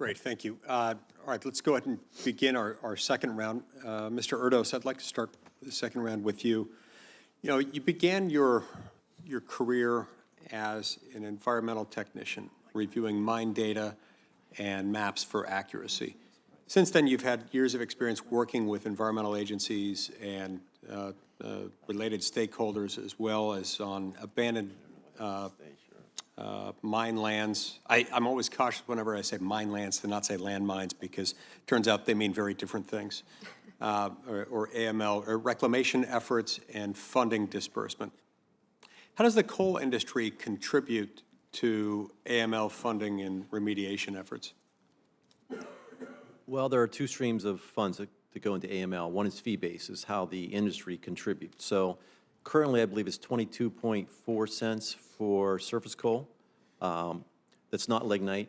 Great, thank you. All right, let's go ahead and begin our second round. Mr. Erdos, I'd like to start the second round with you. You know, you began your career as an environmental technician, reviewing mine data and maps for accuracy. Since then, you've had years of experience working with environmental agencies and related stakeholders, as well as on abandoned mine lands. I'm always cautious whenever I say mine lands to not say land mines, because it turns out they mean very different things, or AML, or reclamation efforts and funding disbursement. How does the coal industry contribute to AML funding and remediation efforts? Well, there are two streams of funds that go into AML. One is fee-based, is how the industry contributes. So currently, I believe it's 22.4 cents for surface coal. That's not lignite.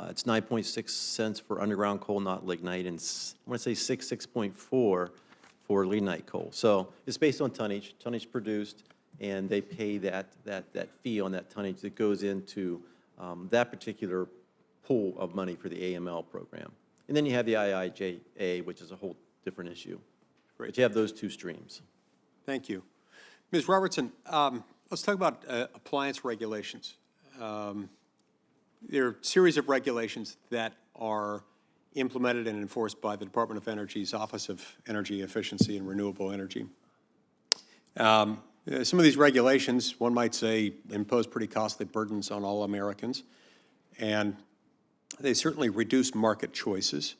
It's 9.6 cents for underground coal, not lignite, and I want to say 6.4 for lignite coal. So it's based on tonnage produced, and they pay that fee on that tonnage that goes into that particular pool of money for the AML program. And then you have the IIJA, which is a whole different issue. Great. But you have those two streams. Thank you. Ms. Robertson, let's talk about appliance regulations. There are a series of regulations that are implemented and enforced by the Department of Energy's Office of Energy Efficiency and Renewable Energy. Some of these regulations, one might say, impose pretty costly burdens on all Americans, and they certainly reduce market choices.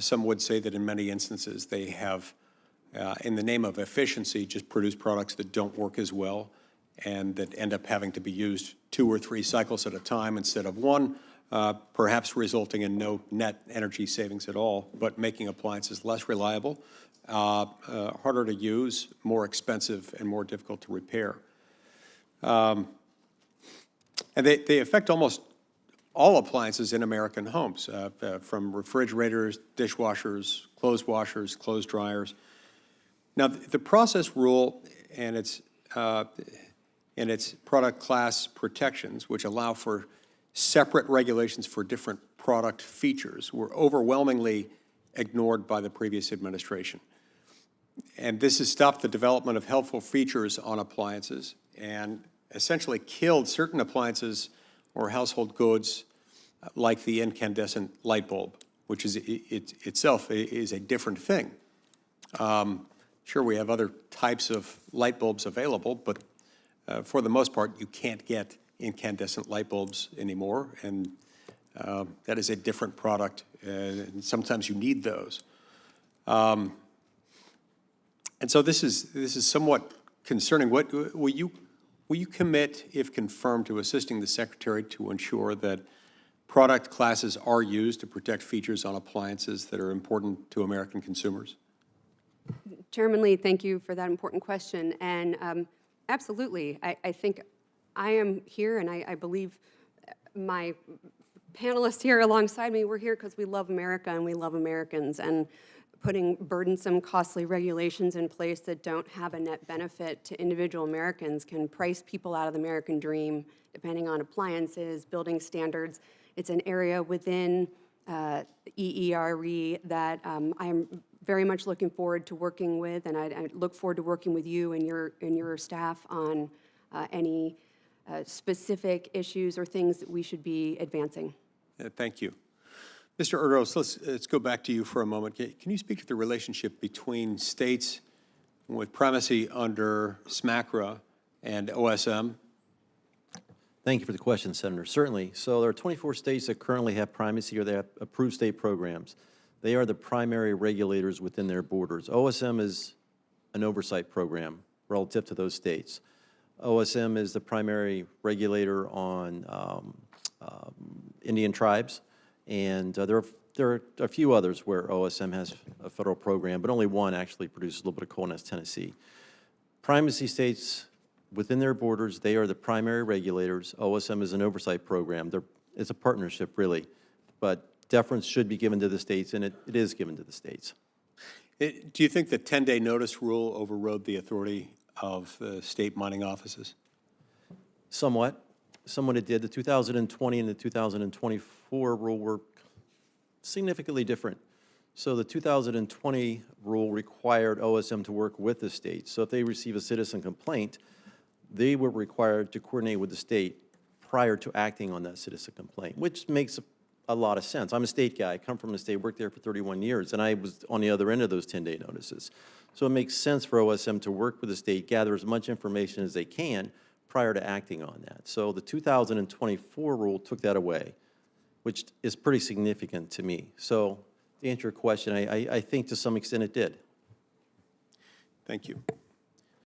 Some would say that in many instances they have, in the name of efficiency, just produced products that don't work as well and that end up having to be used 2 or 3 cycles at a time instead of one, perhaps resulting in no net energy savings at all, but making appliances less reliable, harder to use, more expensive, and more difficult to repair. And they affect almost all appliances in American homes, from refrigerators, dishwashers, clothes washers, clothes dryers. Now, the process rule and its product class protections, which allow for separate regulations for different product features, were overwhelmingly ignored by the previous administration. And this has stopped the development of helpful features on appliances and essentially killed certain appliances or household goods like the incandescent light bulb, which is itself is a different thing. Sure, we have other types of light bulbs available, but for the most part, you can't get incandescent light bulbs anymore, and that is a different product, and sometimes you need those. And so this is somewhat concerning. What will you commit, if confirmed, to assisting the Secretary to ensure that product classes are used to protect features on appliances that are important to American consumers? Chairman Lee, thank you for that important question. And absolutely, I think I am here, and I believe my panelists here alongside me, we're here because we love America and we love Americans. And putting burdensome, costly regulations in place that don't have a net benefit to individual Americans can price people out of the American dream, depending on appliances, building standards. It's an area within EERE that I'm very much looking forward to working with, and I look forward to working with you and your staff on any specific issues or things that we should be advancing. Thank you. Mr. Erdos, let's go back to you for a moment. Can you speak to the relationship between states with primacy under SMACRA and OSM? Thank you for the question, Senator. Certainly. So there are 24 states that currently have primacy or they have approved state programs. They are the primary regulators within their borders. OSM is an oversight program relative to those states. OSM is the primary regulator on Indian tribes, and there are a few others where OSM has a federal program, but only one actually produces a little bit of coal, and that's Tennessee. Primacy states within their borders, they are the primary regulators. OSM is an oversight program. It's a partnership, really, but deference should be given to the states, and it is given to the states. Do you think the 10-day notice rule overrode the authority of the state mining offices? Somewhat it did. The 2020 and the 2024 rule were significantly different. So the 2020 rule required OSM to work with the state. So if they receive a citizen complaint, they were required to coordinate with the state prior to acting on that citizen complaint, which makes a lot of sense. I'm a state guy. I come from the state, worked there for 31 years, and I was on the other end of those 10-day notices. So it makes sense for OSM to work with the state, gather as much information as they can prior to acting on that. So the 2024 rule took that away, which is pretty significant to me. So to answer your question, I think to some extent it did. Thank you.